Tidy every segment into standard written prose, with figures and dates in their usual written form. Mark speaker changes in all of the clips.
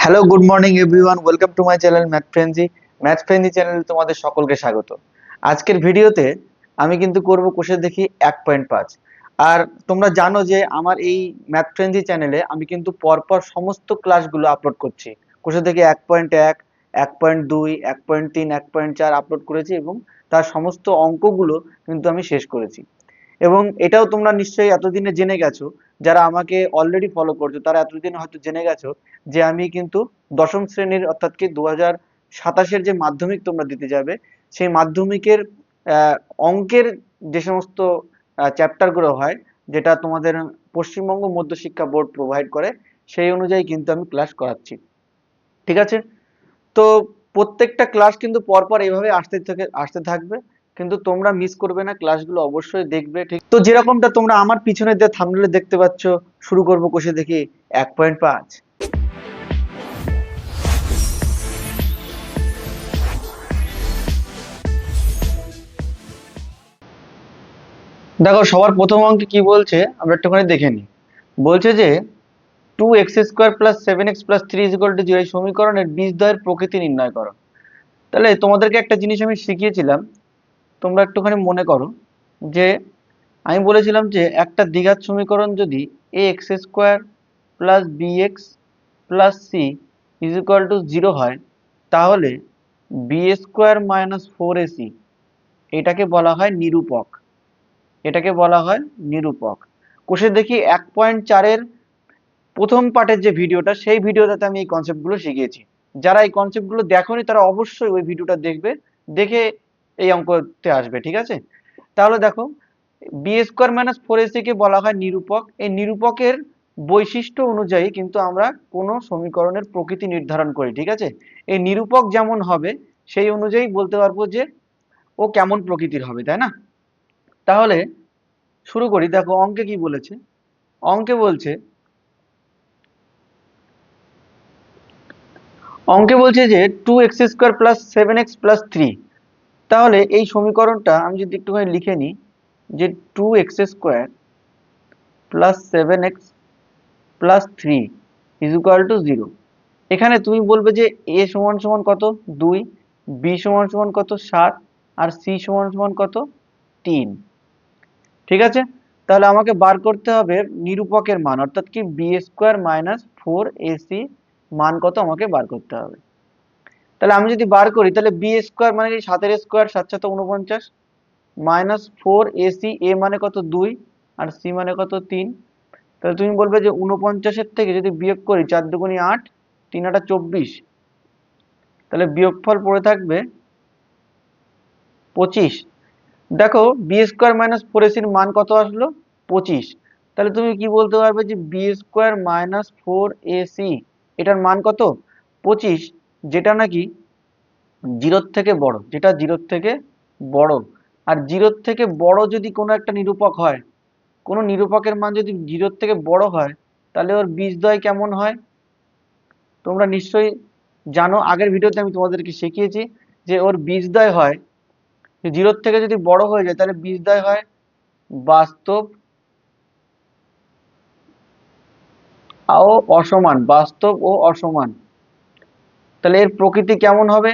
Speaker 1: Hello, good morning everyone. Welcome to my channel math ফ্রেন্ডজি চ্যানেলে তোমাদের সকলকে স্বাগত। আজকের ভিডিওতে আমি কিন্তু করব কোষে দেখি 1.5। আর তোমরা জানো যে আমার এই ম্যাথ ফ্রেন্ডজি চ্যানেলে আমি কিন্তু পরপর সমস্ত ক্লাসগুলো আপলোড করছি। কোষে দেখি 1.1, 1.2, 1.3, 1.4 আপলোড করেছি এবং তার সমস্ত অঙ্কগুলো কিন্তু আমি শেষ করেছি। এবং এটাও তোমরা নিশ্চয়ই এতদিনে জেনে গেছো, যারা আমাকে অলরেডি ফলো করছো তারা এতদিন হয়তো জেনে গেছো যে আমি কিন্তু দশম শ্রেণীর অর্থাৎ কি 2027-এর যে মাধ্যমিক তোমরা দিতে যাবে, সেই মাধ্যমিকের আহ, অঙ্কের যে সমস্ত চ্যাপ্টার গুলো হয়, যেটা তোমাদের পশ্চিমবঙ্গ মধ্যশিক্ষা বোর্ড প্রোভাইড করে, সেই অনুযায়ী কিন্তু আমি ক্লাস করাচ্ছি। ঠিক আছে? তো প্রত্যেকটা ক্লাস কিন্তু পরপর এইভাবে আসতে থাকবে, কিন্তু তোমরা মিস করবে না, ক্লাসগুলো অবশ্যই দেখবে। ঠিক তো যেরকমটা তোমরা আমার পিছনে যে থাম্বনেলে দেখতে পাচ্ছ, শুরু করবো কোষে দেখি 1.5। দেখো, সবার প্রথম অঙ্কে কি বলছে আমরা একটুখানি দেখে নিই। বলছে যে 2x² + 7x + 3 = 0 এই সমীকরণের বীজদ্বয়ের প্রকৃতি নির্ণয় করো। তাহলে তোমাদেরকে একটা জিনিস আমি শিখিয়েছিলাম, তোমরা একটুখানি মনে করো যে আমি বলেছিলাম যে একটা দ্বিঘাত সমীকরণ যদি ax² + bx + c = 0 হয়, তাহলে b² - 4ac এটাকে বলা হয় নিরূপক। এটাকে বলা হয় নিরূপক। কোষে দেখি 1.4-এর প্রথম পার্টের যে ভিডিওটা, সেই ভিডিওটাতে আমি এই কনসেপ্টগুলো শিখিয়েছি। যারা এই কনসেপ্টগুলো দেখোনি তারা অবশ্যই ওই ভিডিওটা দেখবে, দেখে এই অঙ্কতে আসবে। ঠিক আছে? তাহলে দেখো, b² - 4ac কে বলা হয় নিরূপক। এই নিরূপকের বৈশিষ্ট্য অনুযায়ী কিন্তু আমরা কোনো সমীকরণের প্রকৃতি নির্ধারণ করি। ঠিক আছে? এই নিরূপক যেমন হবে সেই অনুযায়ী বলতে পারবো যে ও কেমন প্রকৃতির হবে, তাই না? তাহলে শুরু করি। দেখো অঙ্কে কি বলেছে। অঙ্কে বলছে অঙ্কে বলছে যে 2x² + 7x + 3। তাহলে এই সমীকরণটা আমি যদি একটুখানি লিখে নিই যে 2x² + 7x + 3 = 0। এখানে তুমি বলবে যে a = কত, 2, b = কত, 7, আর c = কত, 3। ঠিক আছে? তাহলে আমাকে বার করতে হবে নিরূপকের মান, অর্থাৎ কি b² - 4ac মান কত আমাকে বার করতে হবে। তাহলে আমি যদি বার করি, তাহলে b² মানে কি 7 এর স্কোয়ার, 7 × 7 = 49, -4ac, a মানে কত 2 আর c মানে কত 3। তাহলে তুমি বলবে যে 49-এর থেকে যদি বিয়োগ করি 4 × 2 = 8, 3 × 8 = 24, তাহলে বিয়োগফল পড়ে থাকবে 25। দেখো b² - 4ac এর মান কত আসলো, 25। তাহলে তুমি কি বলতে পারবে যে b² - 4ac এটার মান কত, 25, যেটা নাকি 0-র থেকে বড়, যেটা 0-র থেকে বড়। আর 0-র থেকে বড় যদি কোনো একটা নিরূপক হয়, কোনো নিরূপকের মান যদি 0-র থেকে বড় হয়, তাহলে ওর বীজদ্বয় কেমন হয় তোমরা নিশ্চয়ই জানো। আগের ভিডিওতে আমি তোমাদেরকে শিখিয়েছি যে ওর বীজদ্বয় হয়, 0-র থেকে যদি বড় হয়ে যায় তাহলে বীজদ্বয় হয় বাস্তব ও অসমান, বাস্তব ও অসমান। তাহলে এর প্রকৃতি কেমন হবে,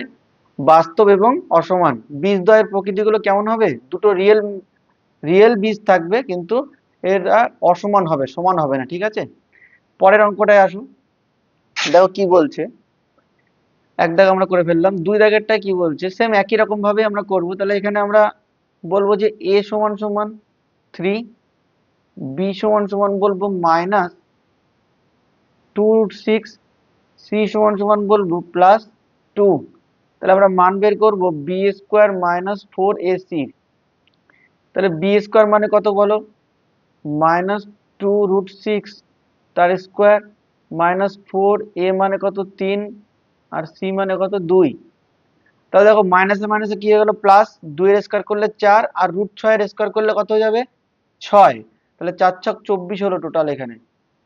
Speaker 1: বাস্তব এবং অসমান। বীজদ্বয়ের প্রকৃতিগুলো কেমন হবে, দুটো রিয়েল রিয়েল বীজ থাকবে, কিন্তু এরা অসমান হবে, সমান হবে না। ঠিক আছে? পরের অঙ্কটায় আসুন। দেখো কি বলছে। এক দাগ আমরা করে ফেললাম, দুই দাগেরটা কি বলছে, সেম একই রকম ভাবে আমরা করব। তাহলে এখানে আমরা বলবো যে a = 3, b বলবো -2√6, c বলবো +2। তাহলে আমরা মান বের করব b² - 4ac। তাহলে b² মানে কত বলো, -2√6 তার স্কোয়ার, -4a মানে কত 3, আর c মানে কত 2। তাহলে দেখো মাইনাসে মাইনাসে কি হয়ে গেল প্লাস, 2 এর স্কোয়ার করলে 4, আর √6 এর স্কোয়ার করলে কত হয়ে যাবে 6। তাহলে 4 × 6 = 24 হলো টোটাল। এখানে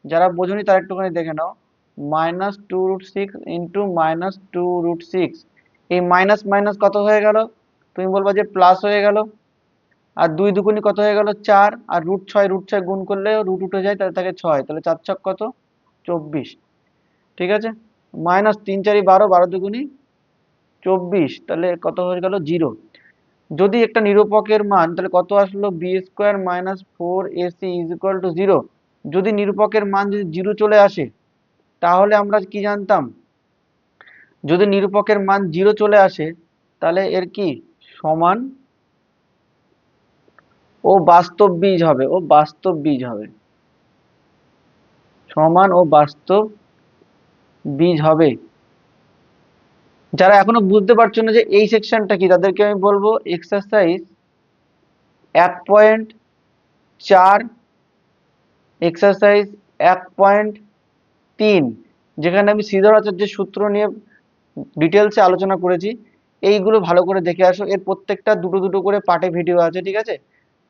Speaker 1: যারা বোঝনি তারা একটুখানি দেখে নাও, -2√6 × -2√6, এই মাইনাস মাইনাস কত হয়ে গেল, তুমি বলবা যে প্লাস হয়ে গেল। আর 2 দুগুণি কত হয়ে গেল 4, আর √6 গুণ করলে রুট উঠে যায়, তাহলে থাকে 6। তাহলে 4 × 6 কত, 24। ঠিক আছে? মাইনাস 3 4 12, 12 2 24, তাহলে কত হয়ে গেল 0। যদি একটা নিরূপকের মান তাহলে কত আসলো, B square minus 4ac is equal to 0। যদি নিরূপকের মান যদি 0 চলে আসে তাহলে আমরা কি জানতাম, যদি নিরূপকের মান 0 চলে আসে তাহলে এর কি সমান ও বাস্তব বীজ হবে, ও বাস্তব বীজ হবে, সমান ও বাস্তব বীজ হবে। যারা এখনো বুঝতে পারছো না যে এই সেকশনটা কি, তাদেরকে আমি বলবো এক্সারসাইজ 1.4, এক্সারসাইজ 1.3, যেখানে আমি শ্রীধর আচার্যের সূত্র নিয়ে ডিটেলসে আলোচনা করেছি। এইগুলো ভালো করে দেখে আসো, এর প্রত্যেকটা দুটো দুটো করে পার্টে ভিডিও আছে, ঠিক আছে?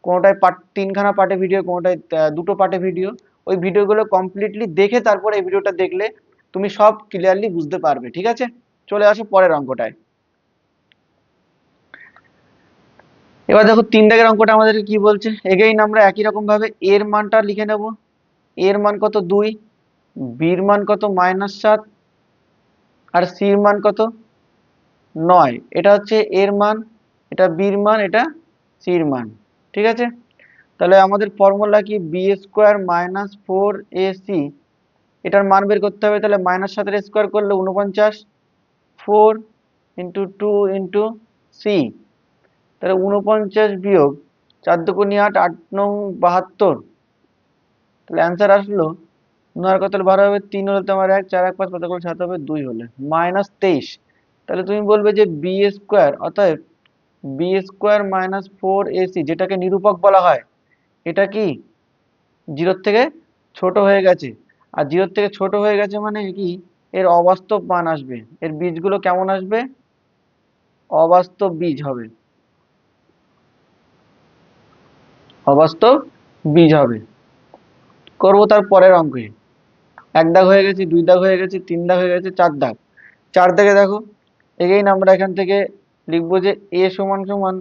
Speaker 1: কোনোটায় পার্ট 3খানা পার্টে ভিডিও, কোনোটায় দুটো পার্টে ভিডিও। ওই ভিডিওগুলো কমপ্লিটলি দেখে তারপরে এই ভিডিওটা দেখলে তুমি সব ক্লিয়ারলি বুঝতে পারবে, ঠিক আছে? চলে আসো পরের অঙ্কটায়। এবার দেখো 3 দাগের অঙ্কটা আমাদেরকে কি বলছে। এগেইন আমরা একই রকম ভাবে এর মানটা লিখে নেব। এর মান কত 2, বির মান কত -7, আর সির মান কত 9। এটা হচ্ছে এর মান, এটা বির মান, এটা সির মান, ঠিক আছে? তাহলে আমাদের ফর্মুলা কি, বি স্কোয়ার মাইনাস 4ac, এটার মান বের করতে হবে। তাহলে -7 স্কোয়ার করলে 49, 4 ইন্টু 2 ইন্টু সি, তাহলে 49 বিয়োগ 4 দুগুণে 8, 8 নং 72, তাহলে অ্যান্সার আসলো 9 কত 12 হবে, 3 হলে তোমার 1, 4 1 5 কত করে 7 হবে, 2 হলে -23। তাহলে তুমি বলবে যে বি স্কোয়ার, অতএব বি স্কোয়ার মাইনাস 4ac, যেটাকে নিরূপক বলা হয়, এটা কি 0 থেকে ছোট হয়ে গেছে। আর 0 থেকে ছোট হয়ে গেছে মানে কি, এর অবাস্তব মান আসবে, এর বীজগুলো কেমন আসবে, অবাস্তব বীজ হবে, অবাস্তব বীজ হবে। করবো তার পরের অঙ্কে। 1 দাগ হয়ে গেছে, 2 দাগ হয়ে গেছে, 3 দাগ হয়ে গেছে, 4 দাগ। 4 দাগে দেখো, এগেইন আমরা এখান থেকে লিখবো যে a সমান সমান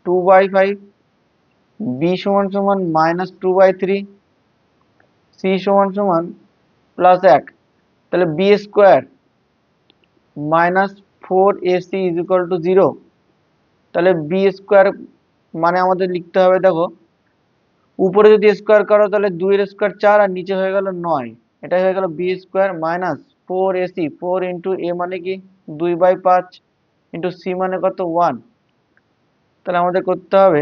Speaker 1: 2/5, b সমান সমান -2/3, c সমান সমান +1। তাহলে B square minus 4ac is equal to 0। তাহলে বি স্কোয়ার মানে আমাদের লিখতে হবে, দেখো উপরে যদি স্কোয়ার করো তাহলে 2 এর স্কোয়ার 4, আর নিচে হয়ে গেল 9। এটাই হয়ে গেল B square minus 4ac, 4 into a মানে কি 2/5, ইন্টু সি মানে কত 1। তাহলে আমাদের করতে হবে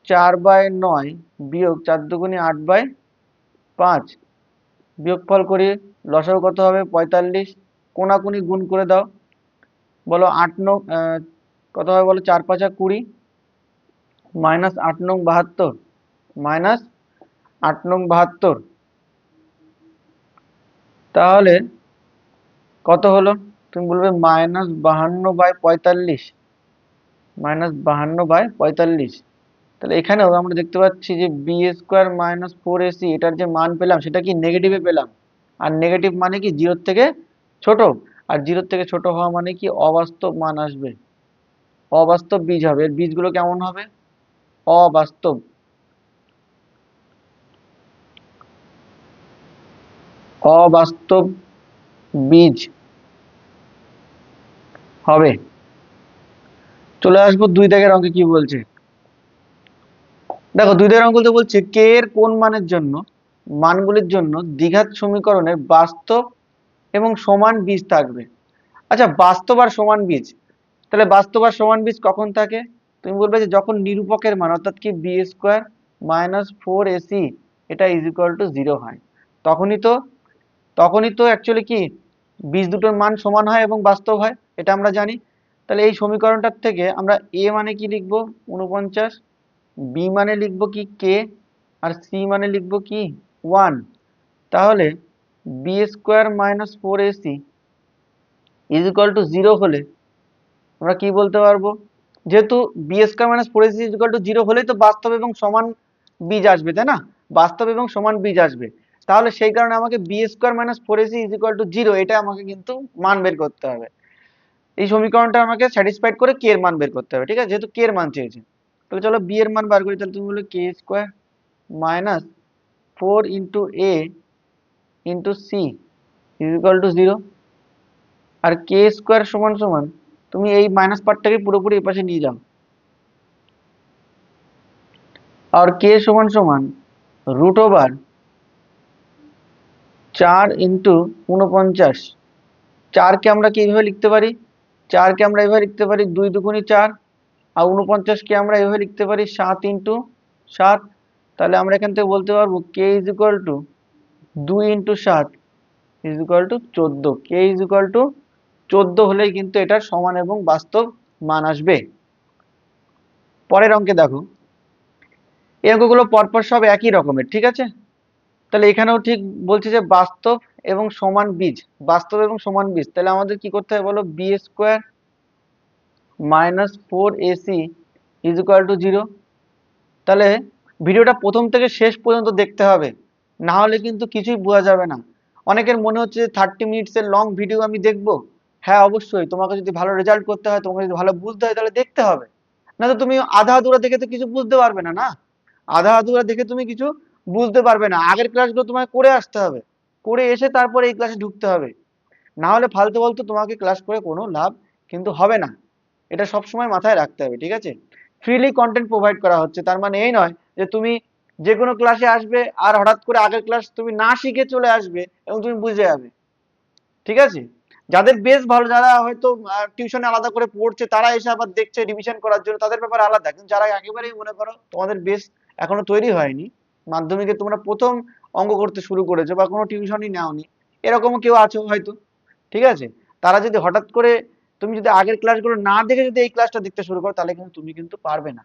Speaker 1: 4/9 বিয়োগ 4 দুগুণে 8/5, বিয়োগফল করি, লসাগু কত হবে 45, কোনাকুনি গুণ করে দাও, বলো 8 নং কত হবে বলো, 4 5 20, -8 নং 72, -8 নং 72, তাহলে কত হলো, তুমি বলবে -52/45, -52/45। তাহলে এখানেও আমরা দেখতে পাচ্ছি যে বি স্কোয়ার মাইনাস 4ac, এটার যে মান পেলাম সেটা কি নেগেটিভে পেলাম। আর নেগেটিভ মানে কি 0 থেকে ছোট, আর 0 থেকে ছোট হওয়া মানে কি অবাস্তব মান আসবে, অবাস্তব বীজ হবে। এর বীজগুলো কেমন হবে, অবাস্তব, অবাস্তব বীজ হবে। চলে আসবো 2 দাগের অঙ্কে কি বলছে। দেখো 2 দাগের অঙ্কতে বলছে কে এর কোন মানের জন্য, মানগুলির জন্য দ্বিঘাত সমীকরণের বাস্তব এবং সমান বীজ থাকবে। আচ্ছা, বাস্তব আর সমান বীজ, তাহলে বাস্তব আর সমান বীজ কখন থাকে, তুমি বলবে যে যখন নিরূপকের মান অর্থাৎ কি বি স্কোয়ার মাইনাস 4ac এটা ইজ ইকুয়াল টু 0 হয়, তখনই তো, তখনই তো অ্যাকচুয়ালি কি বীজ দুটোর মান সমান হয় এবং বাস্তব হয়, এটা আমরা জানি। তাহলে এই সমীকরণটার থেকে আমরা এ মানে কি লিখবো 49, বি মানে লিখবো কি কে, আর সি মানে লিখবো কি 1। তাহলে B square minus 4ac is equal to 0 হলে আমরা কি বলতে পারবো, যেহেতু B square minus 4ac is equal to 0 হলেই তো বাস্তব এবং সমান বীজ আসবে, তাই না? বাস্তব এবং সমান বীজ আসবে, তাহলে সেই কারণে আমাকে B square minus 4ac is equal to 0 এটা আমাকে কিন্তু মান বের করতে হবে। এই সমীকরণটা আমাকে স্যাটিসফাইড করে কে এর মান বের করতে হবে, ঠিক আছে? যেহেতু কে এর মান চেয়েছে, তাহলে চলো বি এর মান বার করি। তাহলে তুমি বলো k square minus 4 into A into c is equal to 0। আর কে স্কোয়ার সমান সমান তুমি এই মাইনাস পার্টটাকে পুরোপুরি এই পাশে নিয়ে যাও, আর কে সমান সমান রুট ওভার 4 × 49। 4কে আমরা কি এইভাবে লিখতে পারি, 4কে আমরা এইভাবে লিখতে পারি 2 দুগুণে 4, আর 49কে আমরা এইভাবে লিখতে পারি 7 × 7। তাহলে আমরা এখান থেকে বলতে পারবো k is equal to 2 × 7 is equal to 14। K is equal to 14 হলেই কিন্তু এটার সমান এবং বাস্তব মান আসবে। পরের অঙ্কে দেখো, এই অঙ্কগুলো পরপর সব একই রকমের, ঠিক আছে। তাহলে এখানেও ঠিক বলছে যে বাস্তব এবং সমান বীজ, বাস্তব এবং সমান বীজ। তাহলে আমাদের কি করতে হবে বলো, B square minus 4ac is equal to 0। তাহলে ভিডিওটা প্রথম থেকে শেষ পর্যন্ত দেখতে হবে, না হলে কিন্তু কিছুই বোঝা যাবে না। অনেকের মনে হচ্ছে যে 30 মিনিটসের লং ভিডিও আমি দেখবো। হ্যাঁ অবশ্যই, তোমাকে যদি ভালো রেজাল্ট করতে হয়, তোমাকে যদি ভালো বুঝতে হয়, তাহলে দেখতে হবে। না তো তুমি আধা আধুরা দেখে তো কিছু বুঝতে পারবে না। না, আধা আধুরা দেখে তুমি কিছু বুঝতে পারবে না। আগের ক্লাসগুলো তোমাকে করে আসতে হবে, করে এসে তারপরে এই ক্লাসে ঢুকতে হবে। না হলে ফালতু ফালতু তোমাকে ক্লাস করে কোনো লাভ কিন্তু হবে না। এটা সবসময় মাথায় রাখতে হবে, ঠিক আছে। ফ্রিলি কন্টেন্ট প্রোভাইড করা হচ্ছে, তার মানে এই নয় যে তুমি যে কোনো ক্লাসে আসবে আর হঠাৎ করে আগের ক্লাস তুমি না শিখে চলে আসবে এবং তুমি বুঝে যাবে, ঠিক আছে। যাদের বেশ ভালো, যারা হয়তো টিউশনে আলাদা করে পড়ছে, তারা এসে আবার দেখছে রিভিশন করার জন্য, তাদের ব্যাপারে আলাদা। কিন্তু যারা একেবারেই মনে করো তোমাদের বেশ এখনো তৈরি হয়নি, মাধ্যমিকে তোমরা প্রথম অঙ্ক করতে শুরু করেছো বা কোনো টিউশনই নেওনি, এরকমও কেউ আছো হয়তো, ঠিক আছে। তারা যদি হঠাৎ করে, তুমি যদি আগের ক্লাসগুলো না দেখে যদি এই ক্লাসটা দেখতে শুরু করো, তাহলে কিন্তু তুমি কিন্তু পারবে না,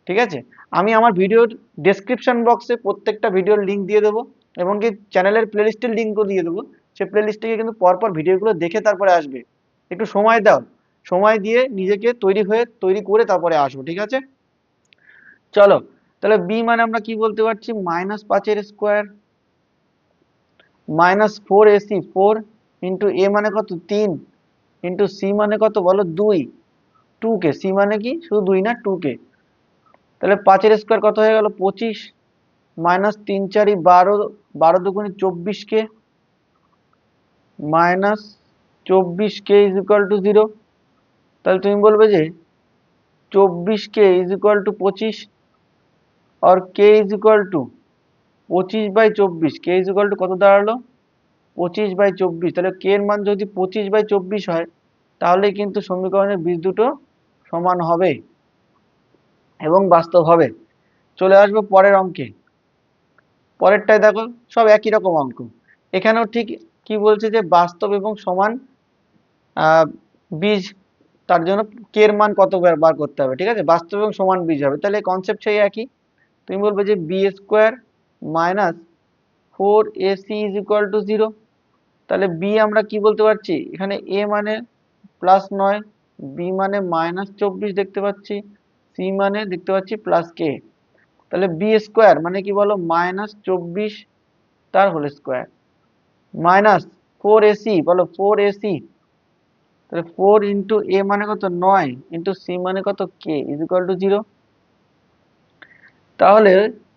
Speaker 1: ঠিক আছে। আমি আমার ভিডিওর ডেসক্রিপশন বক্সে প্রত্যেকটা ভিডিওর লিঙ্ক দিয়ে দেবো, এমনকি চ্যানেলের প্লেলিস্টের লিঙ্কও দিয়ে দেবো। সেই প্লেলিস্ট থেকে কিন্তু পরপর ভিডিওগুলো দেখে তারপরে আসবে। একটু সময় দাও, সময় দিয়ে নিজেকে তৈরি করে তারপরে আসো, ঠিক আছে। চলো, তাহলে বি মানে আমরা কি বলতে পারছি, -5 -4ac 4 ইন্টু এ মানে কত 3 ইন্টু সি মানে কত বলো 2, 2k। সি মানে কি শুধু 2 না, 2k। তাহলে 5 কত হয়ে গেল 25, মাইনাস 3 4 12, 12 দুগুণে 24k, minus 24k is equal to 0। তাহলে তুমি বলবে যে 24k ইজ ইকুয়াল টু 25 और k is equal two 25/24। k is equal two কত দাঁড়ালো 25/24। তাহলে k এর মান যদি 25/24 হয়, তাহলে কিন্তু সমীকরণের বীজ দুটো সমান হবে এবং বাস্তব হবে। চলে আসবো পরের অঙ্কে। পরেরটায় দেখো সব একই রকম অঙ্ক। এখানেও ঠিক কি বলছে যে বাস্তব এবং সমান বীজ, তার জন্য কে এর মান কত বার করতে হবে, ঠিক আছে। বাস্তব এবং সমান বীজ হবে, তাহলে কনসেপ্ট সেই একই। তুমি বলবে যে B square minus 4ac is equal to 0। তাহলে বি আমরা কি বলতে পারছি, এখানে এ মানে +9, বি মানে -24 দেখতে পাচ্ছি, সি মানে দেখতে পাচ্ছি +k। তাহলে বি স্কোয়ার মানে কি বলো, -24 তার হোল স্কোয়ার, মাইনাস 4ac বলো 4ac। তাহলে 4 ইন্টু এ মানে কত 9 ইন্টু সি মানে কত k ইজ ইকুয়াল টু 0। তাহলে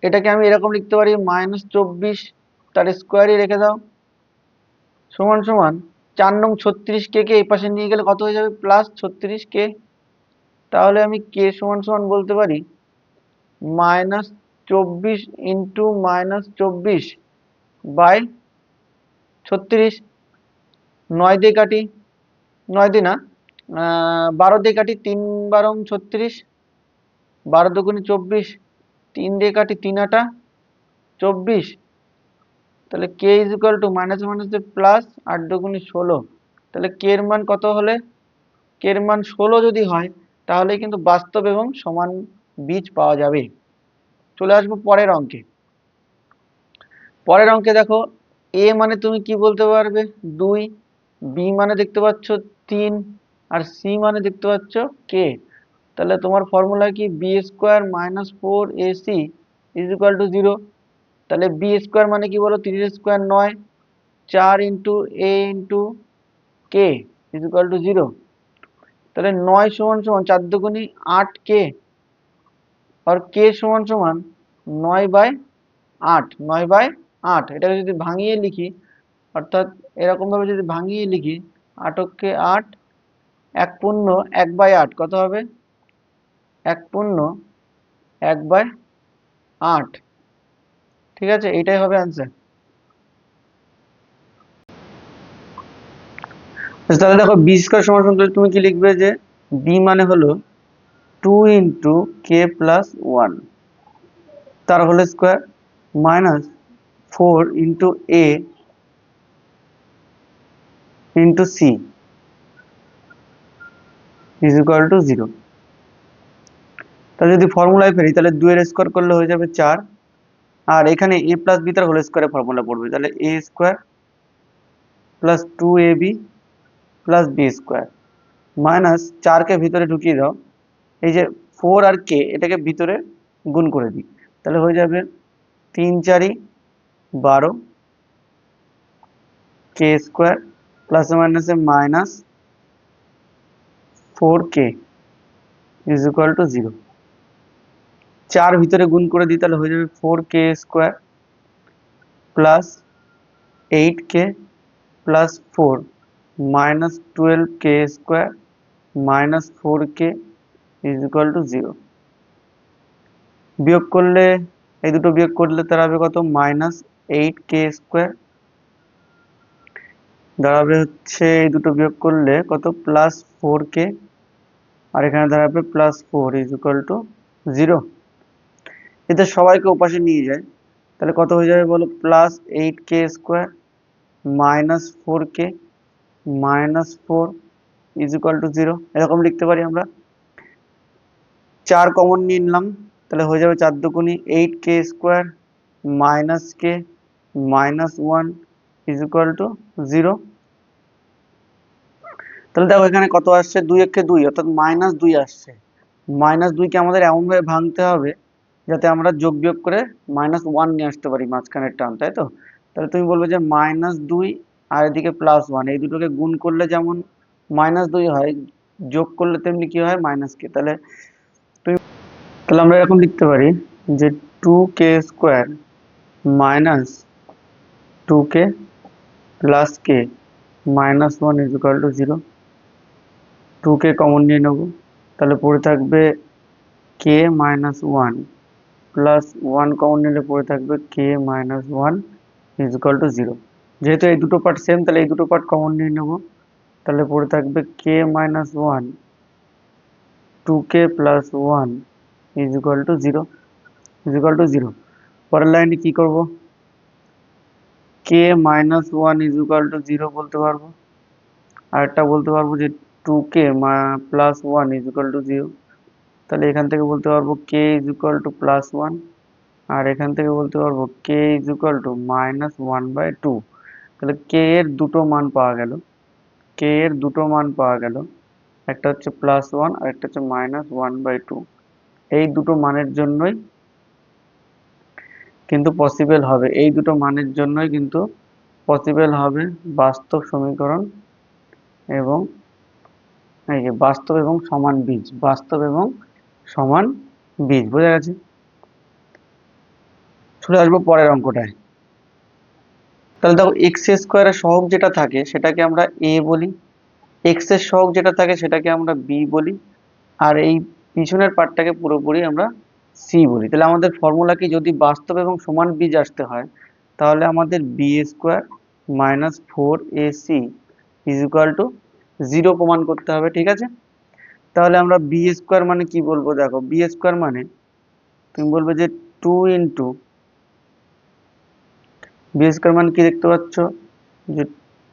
Speaker 1: এটাকে আমি এরকম লিখতে পারি -24 তার স্কোয়ারই রেখে দাও, সমান সমান 4 নং 36k কে এই পাশে নিয়ে গেলে কত হয়ে যাবে +36k। তাহলে আমি k সমান সমান বলতে পারি -24 ইন্টু -24/36। 9 দিয়ে কাটি, 9 দিয়ে না, 12 দিয়ে কাটি, 3 12 36, 12 দুগুণে 24, 3 দিয়ে কাটি, 3 8 24। তাহলে k is equal two minus minus plus 8 দুগুণে 16। তাহলে k এর মান কত হলে, k এর মান 16 যদি হয়, তাহলে কিন্তু বাস্তব এবং সমান বীজ পাওয়া যাবে। চলে আসবো পরের অঙ্কে। পরের অঙ্কে দেখো, এ মানে তুমি কি বলতে পারবে 2, বি মানে দেখতে পাচ্ছ 3, আর সি মানে দেখতে পাচ্ছ k। তাহলে তোমার ফর্মুলা কি, B square minus 4ac is equal to 0। তাহলে বি স্কোয়ার মানে কি বলো, 3 square 9, 4 into A into K is equal to 0। তাহলে 9 সমান সমান 4 দুগুণি 8k, আর কে সমান সমান 9/8, 9/8। এটাকে যদি ভাঙিয়ে লিখি, অর্থাৎ এরকম ভাবে যদি ভাঙিয়ে লিখি, 8কে 8, 1/8 কত হবে? 1/8। ঠিক আছে, এইটাই হবে অ্যান্সার। তাহলে দেখো বি স্কোয়ার সমান সমান তুমি কি লিখবে, যে বি মানে হলো 2 × k+1 তার whole square minus 4 × a × c is equal to 0। তাহলে যদি ফর্মুলায় ফেরি তাহলে 2 এর স্কোয়ার করলে হয়ে যাবে 4, আর এখানে a প্লাস বি তার হোল স্কোয়ারের ফর্মুলা পড়বে, তাহলে a square plus 2ab plus B square minus 4কে ভিতরে ঢুকিয়ে দাও, এই যে 4 আর k এটাকে ভিতরে গুণ করে দিই, তাহলে হয়ে যাবে 3×4 = 12 k স্কোয়ার প্লাস মাইনাসে minus 4k is equal to 0। 4 ভিতরে গুণ করে দিই, তাহলে হয়ে যাবে 4k square plus 8k plus 4 minus 12k square minus 4k is equal to 0। বিয়োগ করলে, এই দুটো বিয়োগ করলে দাঁড়াবে কত? মাইনাস 8k স্কোয়ার, দাঁড়াবে হচ্ছে এই দুটো বিয়োগ করলে কত? প্লাস 4k, আর এখানে দাঁড়াবে প্লাস 4 ইজ ইকুয়াল টু 0। এদের সবাইকে ওপাশে নিয়ে যায়, তাহলে কত হয়ে যাবে বলো? Plus 8k square minus 4k minus 4 is equal to 0, এরকম লিখতে পারি আমরা। 4 কমন নিয়ে নিলাম, তাহলে হয়ে যাবে 4 দুগুণি 8k square minus k minus 1 is equal to 0। তাহলে দেখো এখানে কত আসছে? 2 2, অর্থাৎ -2 আসছে। -2কে আমাদের এমন ভাবে ভাঙতে হবে যাতে আমরা যোগ বিয়োগ করে -1 নিয়ে আসতে পারি মাঝখানের টার্ম, তাই তো? তাহলে তুমি বলবে যে -2 আর এদিকে +1, এই দুটোকে গুণ করলে যেমন -2 হয়, যোগ করলে তেমনি কি হয়? -k। তাহলে আমরা এরকম লিখতে পারি যে 2k square minus 2k plus k minus 1 is equal to 0। 2k common নিয়ে নেব, তাহলে পড়ে থাকবে k মাইনাস 1 প্লাস 1 কমন নিলে পড়ে থাকবে k minus 1 is equal to 0। যেহেতু এই দুটো পার্ট সেম, তাহলে এই দুটো পার্ট কমন নিয়ে নেব, তাহলে পড়ে থাকবে k minus 1 2k plus 1 is equal to 0 is equal to 0। পরের লাইনে কি করব? k minus 1 is equal to 0 বলতে পারবো, আর একটা বলতে পারবো যে 2k plus 1 is equal to 0। তাহলে এখান থেকে বলতে পারবো k is equal two plus 1, আর এখান থেকে বলতে পারবো k ইজ ইকুয়াল টু -1/2। তাহলে k এর দুটো মান পাওয়া গেল, k এর দুটো মান পাওয়া গেল, একটা হচ্ছে +1 আর একটা হচ্ছে -1/2। এই দুটো মানের জন্যই কিন্তু পসিবল হবে, এই দুটো মানের জন্যই কিন্তু পসিবল হবে বাস্তব সমীকরণ এবং এই যে বাস্তব এবং সমান বীজ, বাস্তব এবং সমান বীজ। বোঝা গেছে? চলে আসবো পরের অঙ্কটায়। তাহলে দেখো এক্স স্কোয়ারের সহগ যেটা থাকে সেটাকে আমরা a বলি, এক্স এর সহগ যেটা থাকে সেটাকে আমরা b বলি, আর এই পিছনের পার্টটাকে পুরোপুরি আমরা c বলি। তাহলে আমাদের ফর্মুলা কি? যদি বাস্তব এবং সমান বীজ আসতে হয় তাহলে আমাদের b square minus 4ac is equal to 0 প্রমাণ করতে হবে। ঠিক আছে, তাহলে আমরা বি স্কোয়ার মানে কি বলবো? দেখো বি স্কোয়ার মানে তুমি বলবে যে 2 ইন্টু বি স্কোয়ার মানে কি দেখতে পাচ্ছ, যে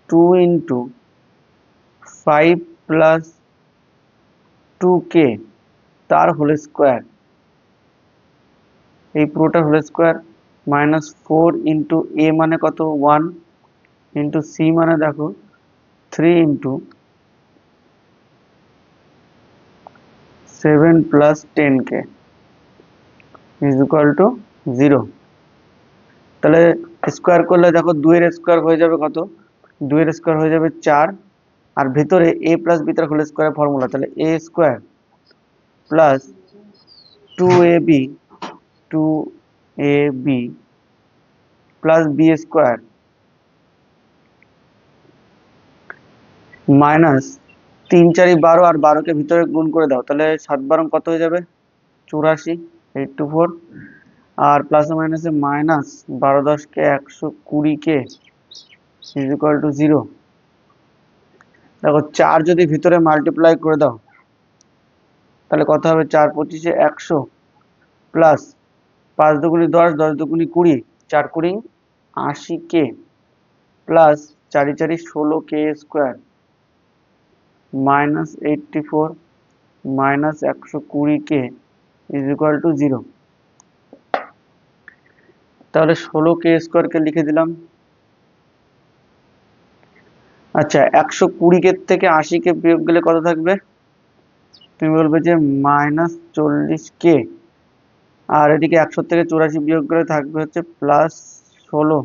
Speaker 1: 2 ইন্টু 5 প্লাস 2k তার হোল স্কোয়ার, এই পুরোটা হোল স্কোয়ার মাইনাস 4 ইন্টু এ মানে কত? 1 ইন্টু সি মানে দেখো 3 into 7 plus 10k is equal to 0। তাহলে স্কোয়ার করলে দেখো 2 এর স্কোয়ার হয়ে যাবে কত? 2 এর স্কোয়ার হয়ে যাবে 4, আর ভেতরে a প্লাস বি তার হোল স্কোয়ার ফর্মুলা, তাহলে a square plus 2ab 2ab plus B square minus 3 4 12 আর 12কে ভিতরে গুণ করে দাও, তাহলে 7 12 কত হয়ে যাবে? 84, 824। আর প্লাস মাইনাসে minus 12 10 K 120 K is equal to 0। দেখো 4 যদি ভিতরে মাল্টিপ্লাই করে দাও তাহলে কত হবে? 4 25 100 plus 5 দুগুনি 10, 10 দুগুনি 20, 4 20 80 k plus 4 4 16 K square minus 84 minus 120 K is equal to 0। তাহলে 16 কে স্কোয়ারকে লিখে দিলাম। আচ্ছা, 120 কে থেকে 80 কে বিয়োগ গেলে কত থাকবে? তুমি বলবে যে মাইনাস 40 কে, আর এদিকে 100 থেকে 84 বিয়োগ করে থাকবে হচ্ছে প্লাস 16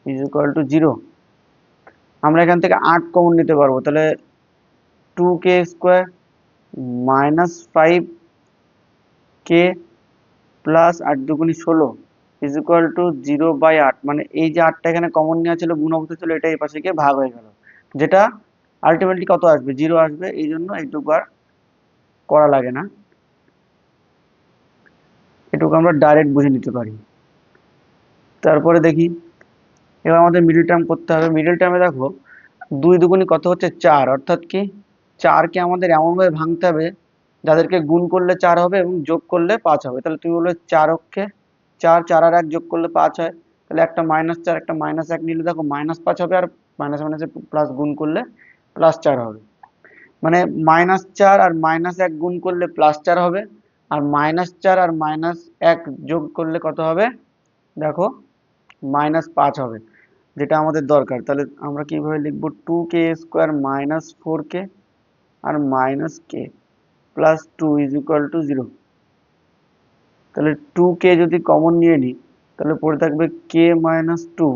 Speaker 1: ইজ ইকুয়াল টু 0। আমরা এখান থেকে 8 কমন নিতে পারবো, তাহলে 2 k square minus 5 k plus 8 দুগুনি 16 ইজ ইকুয়াল টু 0/8। মানে এই যে 8টা এখানে কমন নেওয়া ছিল, গুণ অবস্থা ছিল, এটা এই পাশে গিয়ে ভাগ হয়ে গেল, যেটা আলটিমেটলি কত আসবে? 0 আসবে। এই জন্য এইটুকু আর করা লাগে না, এটুকু আমরা ডাইরেক্ট বুঝে নিতে পারি। তারপরে দেখি, এবার আমাদের মিডল টার্ম করতে হবে। মিডল টার্মে দেখো 2 দুগুনি কত হচ্ছে? 4। অর্থাৎ কি 4কে আমাদের এমনভাবে ভাঙতে হবে যাদেরকে গুণ করলে 4 হবে এবং যোগ করলে 5 হবে। তাহলে তুমি বলবে 4 অক্ষে 4, 4 আর 1 যোগ করলে 5 হয়, তাহলে একটা -4 একটা -1 নিলে দেখো -5 হবে, আর মাইনাস মাইনাসে প্লাস গুণ করলে +4 হবে। মানে -4 আর -1 গুণ করলে +4 হবে, আর -4 আর -1 যোগ করলে কত হবে? দেখো -5 হবে, যেটা আমাদের দরকার। তাহলে আমরা কিভাবে লিখবো? 2k স্কোয়ার মাইনাস 4k আর minus K plus 2 is equal to 0। তাহলে 2k যদি কমন নিয়ে নিই তাহলে পড়ে থাকবে k মাইনাস 2,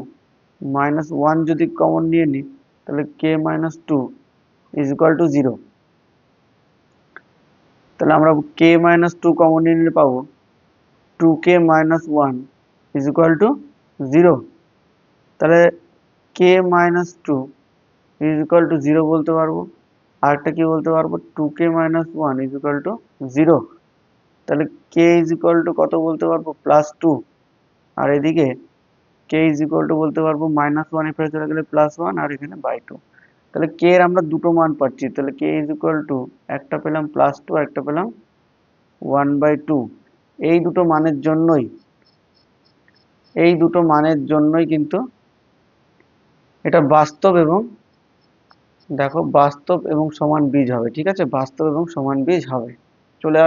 Speaker 1: মাইনাস 1 যদি কমন নিয়ে নিই তাহলে k minus 2 is equal to 0। তাহলে আমরা k মাইনাস 2 কমন নিয়ে নিলে পাবো 2k minus 1 is equal to 0। তাহলে k minus 2 is equal to 0 বলতে পারবো। আরেকটা কি বলতে পারবো? 2k minus 1 is equal to 0। তাহলে k ইজ ইকুয়াল টু কত বলতে পারবো? +2। আর এদিকে k ইজ ইকুয়াল টু বলতে পারবো -1, এ চলে গেলে +1, আর এখানে /2। তাহলে k এর আমরা দুটো মান পাচ্ছি, তাহলে k ইজ ইকুয়াল টু একটা পেলাম +2 আর একটা পেলাম 1/2। এই দুটো মানের জন্যই কিন্তু এটা বাস্তব এবং দেখো বাস্তব এবং সমান বীজ হবে। ঠিক আছে, বাস্তব এবং সমান বীজ হবে।